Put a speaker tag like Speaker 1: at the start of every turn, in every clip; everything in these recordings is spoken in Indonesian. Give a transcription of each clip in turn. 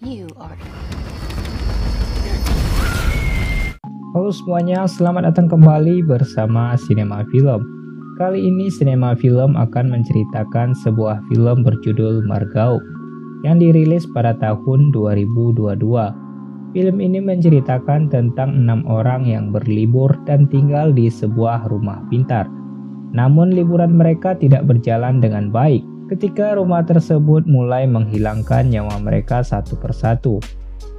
Speaker 1: You are.
Speaker 2: Halo semuanya, selamat datang kembali bersama Sinema Film. Kali ini Sinema Film akan menceritakan sebuah film berjudul Margaux yang dirilis pada tahun 2022. Film ini menceritakan tentang 6 orang yang berlibur dan tinggal di sebuah rumah pintar. Namun liburan mereka tidak berjalan dengan baik ketika rumah tersebut mulai menghilangkan nyawa mereka satu persatu.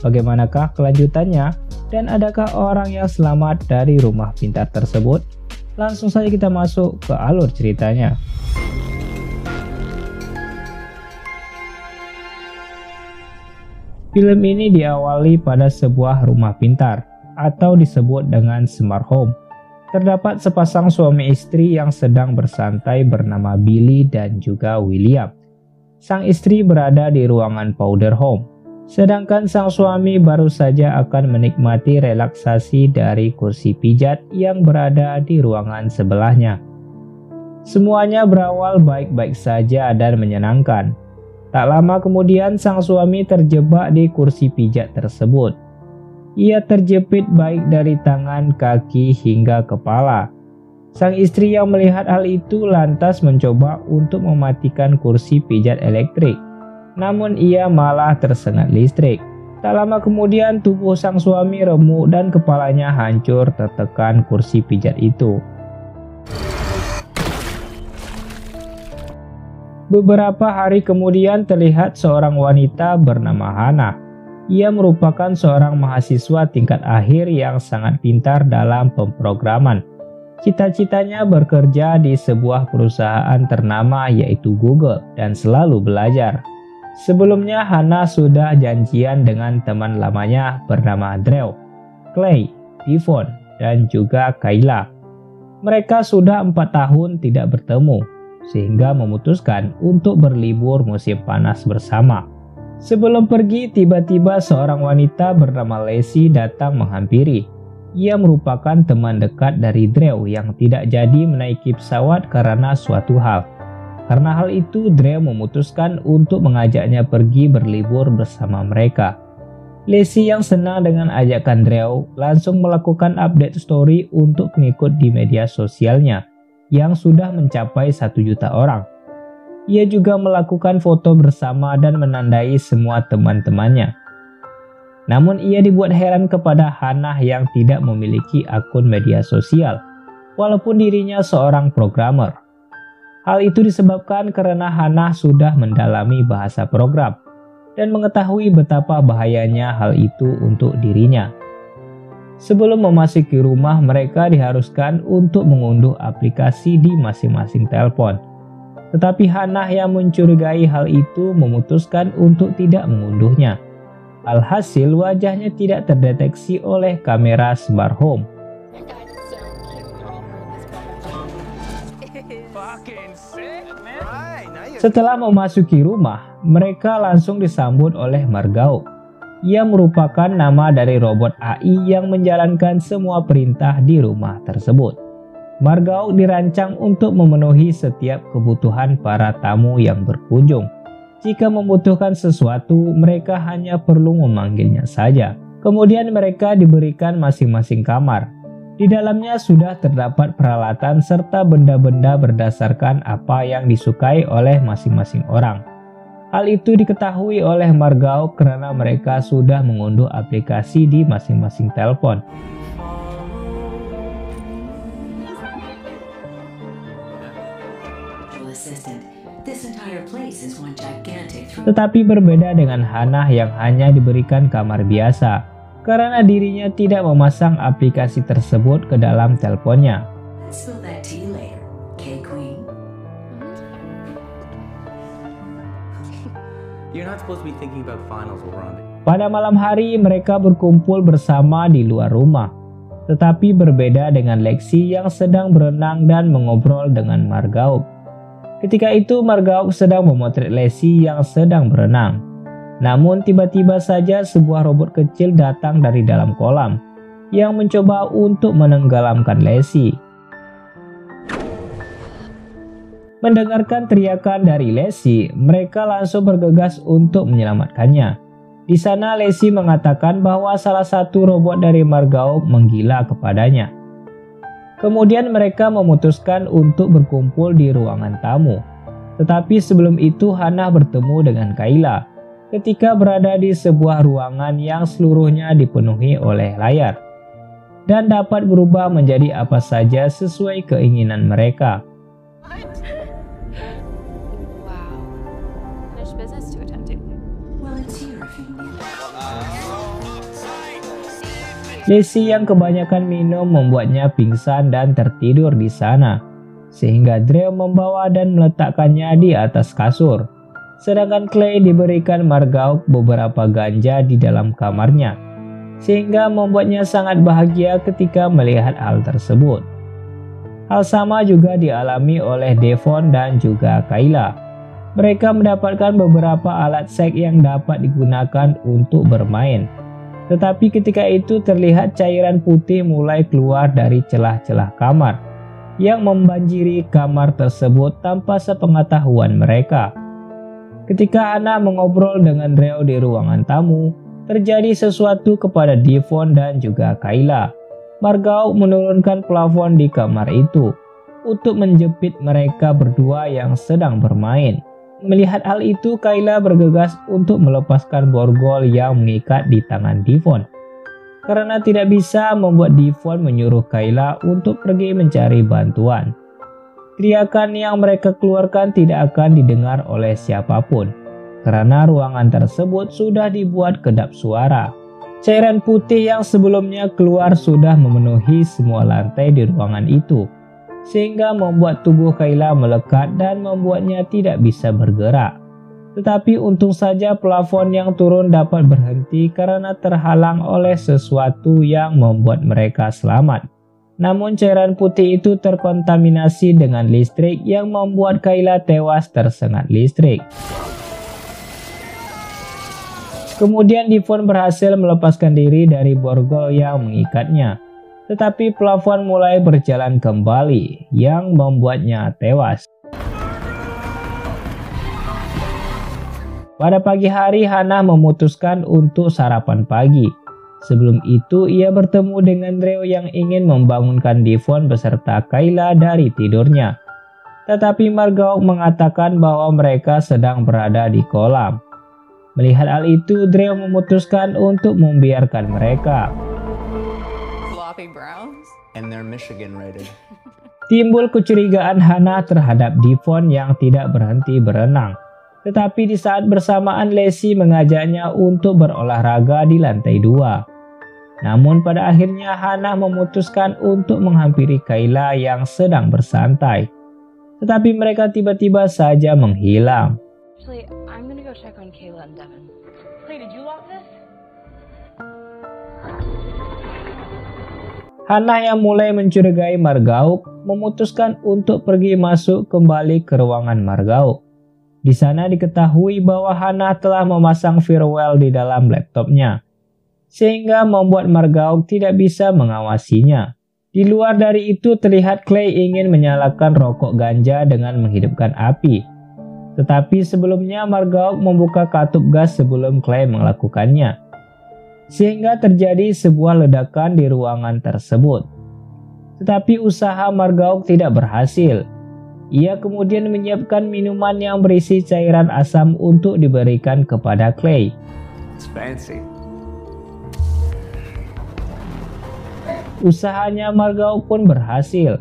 Speaker 2: Bagaimanakah kelanjutannya? Dan adakah orang yang selamat dari rumah pintar tersebut? Langsung saja kita masuk ke alur ceritanya. Film ini diawali pada sebuah rumah pintar atau disebut dengan smart home. Terdapat sepasang suami istri yang sedang bersantai bernama Billy dan juga William. Sang istri berada di ruangan powder home, sedangkan sang suami baru saja akan menikmati relaksasi dari kursi pijat yang berada di ruangan sebelahnya. Semuanya berawal baik-baik saja dan menyenangkan. Tak lama kemudian sang suami terjebak di kursi pijat tersebut. Ia terjepit baik dari tangan, kaki, hingga kepala. Sang istri yang melihat hal itu lantas mencoba untuk mematikan kursi pijat elektrik. Namun ia malah tersengat listrik. Tak lama kemudian tubuh sang suami remuk dan kepalanya hancur tertekan kursi pijat itu. Beberapa hari kemudian terlihat seorang wanita bernama Hannah. Ia merupakan seorang mahasiswa tingkat akhir yang sangat pintar dalam pemrograman. Cita-citanya bekerja di sebuah perusahaan ternama yaitu Google dan selalu belajar. Sebelumnya Hannah sudah janjian dengan teman lamanya bernama Drew, Clay, Devon, dan juga Kayla. Mereka sudah 4 tahun tidak bertemu, sehingga memutuskan untuk berlibur musim panas bersama. Sebelum pergi, tiba-tiba seorang wanita bernama Lacey datang menghampiri. Ia merupakan teman dekat dari Drew yang tidak jadi menaiki pesawat karena suatu hal. Karena hal itu, Drew memutuskan untuk mengajaknya pergi berlibur bersama mereka. Lacey yang senang dengan ajakan Drew langsung melakukan update story untuk pengikut di media sosialnya yang sudah mencapai 1 juta orang. Ia juga melakukan foto bersama dan menandai semua teman-temannya. Namun ia dibuat heran kepada Hannah yang tidak memiliki akun media sosial, walaupun dirinya seorang programmer. Hal itu disebabkan karena Hannah sudah mendalami bahasa program dan mengetahui betapa bahayanya hal itu untuk dirinya. Sebelum memasuki rumah, mereka diharuskan untuk mengunduh aplikasi di masing-masing telepon. Tetapi Hannah yang mencurigai hal itu memutuskan untuk tidak mengunduhnya. Alhasil wajahnya tidak terdeteksi oleh kamera smart home. Setelah memasuki rumah, mereka langsung disambut oleh Margaux. Ia merupakan nama dari robot AI yang menjalankan semua perintah di rumah tersebut. Margaux dirancang untuk memenuhi setiap kebutuhan para tamu yang berkunjung. Jika membutuhkan sesuatu, mereka hanya perlu memanggilnya saja. Kemudian mereka diberikan masing-masing kamar. Di dalamnya sudah terdapat peralatan serta benda-benda berdasarkan apa yang disukai oleh masing-masing orang. Hal itu diketahui oleh Margaux karena mereka sudah mengunduh aplikasi di masing-masing telepon. Tetapi berbeda dengan Hannah yang hanya diberikan kamar biasa, karena dirinya tidak memasang aplikasi tersebut ke dalam teleponnya. Pada malam hari mereka berkumpul bersama di luar rumah. Tetapi berbeda dengan Lexi yang sedang berenang dan mengobrol dengan Margaux. Ketika itu Margaux sedang memotret Lacey yang sedang berenang. Namun tiba-tiba saja sebuah robot kecil datang dari dalam kolam yang mencoba untuk menenggelamkan Lacey. Mendengarkan teriakan dari Lacey, mereka langsung bergegas untuk menyelamatkannya. Di sana Lacey mengatakan bahwa salah satu robot dari Margauk menggila kepadanya. Kemudian mereka memutuskan untuk berkumpul di ruangan tamu. Tetapi sebelum itu Hannah bertemu dengan Kayla ketika berada di sebuah ruangan yang seluruhnya dipenuhi oleh layar dan dapat berubah menjadi apa saja sesuai keinginan mereka. Lacey yang kebanyakan minum membuatnya pingsan dan tertidur di sana, sehingga Drew membawa dan meletakkannya di atas kasur. Sedangkan Clay diberikan Margauk beberapa ganja di dalam kamarnya, sehingga membuatnya sangat bahagia ketika melihat hal tersebut. Hal sama juga dialami oleh Devon dan juga Kayla. Mereka mendapatkan beberapa alat seks yang dapat digunakan untuk bermain. Tetapi ketika itu terlihat cairan putih mulai keluar dari celah-celah kamar yang membanjiri kamar tersebut tanpa sepengetahuan mereka. Ketika Hannah mengobrol dengan Drew di ruangan tamu, terjadi sesuatu kepada Devon dan juga Kayla. Margauk menurunkan plafon di kamar itu untuk menjepit mereka berdua yang sedang bermain. Melihat hal itu, Kayla bergegas untuk melepaskan borgol yang mengikat di tangan Devon. Karena tidak bisa membuat Devon menyuruh Kayla untuk pergi mencari bantuan. Teriakan yang mereka keluarkan tidak akan didengar oleh siapapun, karena ruangan tersebut sudah dibuat kedap suara. Cairan putih yang sebelumnya keluar sudah memenuhi semua lantai di ruangan itu, sehingga membuat tubuh Kayla melekat dan membuatnya tidak bisa bergerak. Tetapi untung saja plafon yang turun dapat berhenti karena terhalang oleh sesuatu yang membuat mereka selamat. Namun cairan putih itu terkontaminasi dengan listrik yang membuat Kayla tewas tersengat listrik. Kemudian Devon berhasil melepaskan diri dari borgol yang mengikatnya. Tetapi plafon mulai berjalan kembali yang membuatnya tewas. Pada pagi hari Hannah memutuskan untuk sarapan pagi. Sebelum itu ia bertemu dengan Drew yang ingin membangunkan Devon beserta Kayla dari tidurnya. Tetapi Margauk mengatakan bahwa mereka sedang berada di kolam. Melihat hal itu, Drew memutuskan untuk membiarkan mereka.
Speaker 1: And they're Michigan rated.
Speaker 2: Timbul kecurigaan Hannah terhadap Devon yang tidak berhenti berenang. Tetapi di saat bersamaan Lacey mengajaknya untuk berolahraga di lantai 2. Namun pada akhirnya Hannah memutuskan untuk menghampiri Kayla yang sedang bersantai. Tetapi mereka tiba-tiba saja menghilang.
Speaker 3: Actually, I'm gonna go check on Kayla and Devin. Clay, did you lock this?
Speaker 2: Hannah yang mulai mencurigai Margauk memutuskan untuk pergi masuk kembali ke ruangan Margauk. Di sana diketahui bahwa Hannah telah memasang firewall di dalam laptopnya, sehingga membuat Margauk tidak bisa mengawasinya. Di luar dari itu terlihat Clay ingin menyalakan rokok ganja dengan menghidupkan api. Tetapi sebelumnya Margauk membuka katup gas sebelum Clay melakukannya, sehingga terjadi sebuah ledakan di ruangan tersebut. Tetapi usaha Margauk tidak berhasil. Ia kemudian menyiapkan minuman yang berisi cairan asam untuk diberikan kepada Clay.
Speaker 1: It's fancy.
Speaker 2: Usahanya Margauk pun berhasil.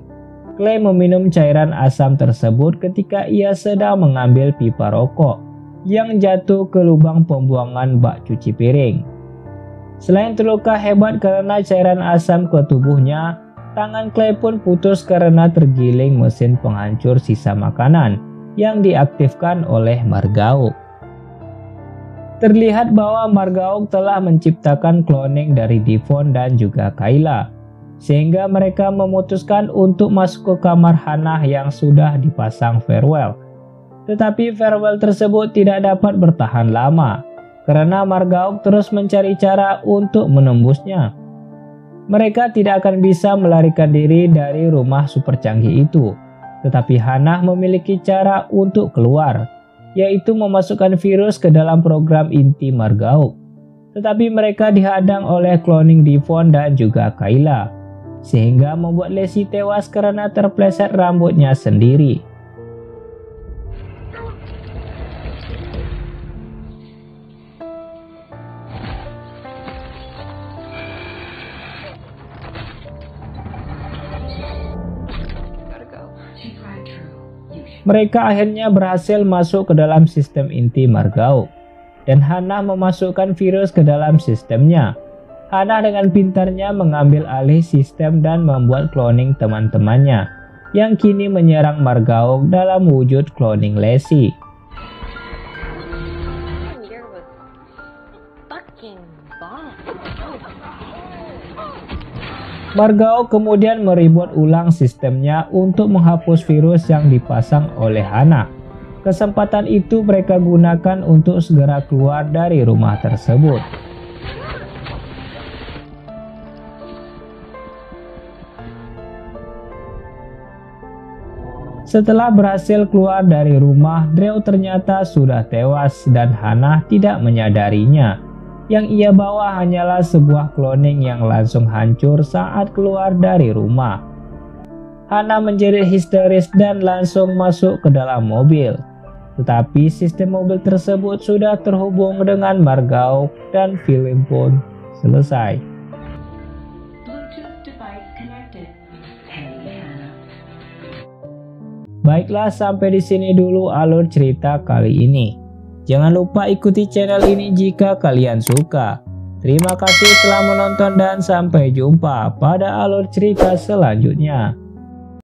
Speaker 2: Clay meminum cairan asam tersebut ketika ia sedang mengambil pipa rokok yang jatuh ke lubang pembuangan bak cuci piring. Selain terluka hebat karena cairan asam ke tubuhnya, tangan Clay pun putus karena tergiling mesin penghancur sisa makanan yang diaktifkan oleh Margauk. Terlihat bahwa Margauk telah menciptakan cloning dari Devon dan juga Kayla, sehingga mereka memutuskan untuk masuk ke kamar Hannah yang sudah dipasang firewall. Tetapi firewall tersebut tidak dapat bertahan lama, karena Margauk terus mencari cara untuk menembusnya. Mereka tidak akan bisa melarikan diri dari rumah super canggih itu, tetapi Hannah memiliki cara untuk keluar, yaitu memasukkan virus ke dalam program inti Margauk. Tetapi mereka dihadang oleh cloning Devon dan juga Kayla, sehingga membuat Lacey tewas karena terpleset rambutnya sendiri. Mereka akhirnya berhasil masuk ke dalam sistem inti Margao, dan Hannah memasukkan virus ke dalam sistemnya. Hannah dengan pintarnya mengambil alih sistem dan membuat cloning teman-temannya, yang kini menyerang Margao dalam wujud cloning Lacey. Margao kemudian mereboot ulang sistemnya untuk menghapus virus yang dipasang oleh Hannah. Kesempatan itu mereka gunakan untuk segera keluar dari rumah tersebut. Setelah berhasil keluar dari rumah, Drew ternyata sudah tewas dan Hannah tidak menyadarinya. Yang ia bawa hanyalah sebuah cloning yang langsung hancur saat keluar dari rumah. Hannah menjadi histeris dan langsung masuk ke dalam mobil. Tetapi sistem mobil tersebut sudah terhubung dengan Margao dan film pun selesai. Baiklah, sampai di sini dulu alur cerita kali ini. Jangan lupa ikuti channel ini jika kalian suka. Terima kasih telah menonton dan sampai jumpa pada alur cerita selanjutnya.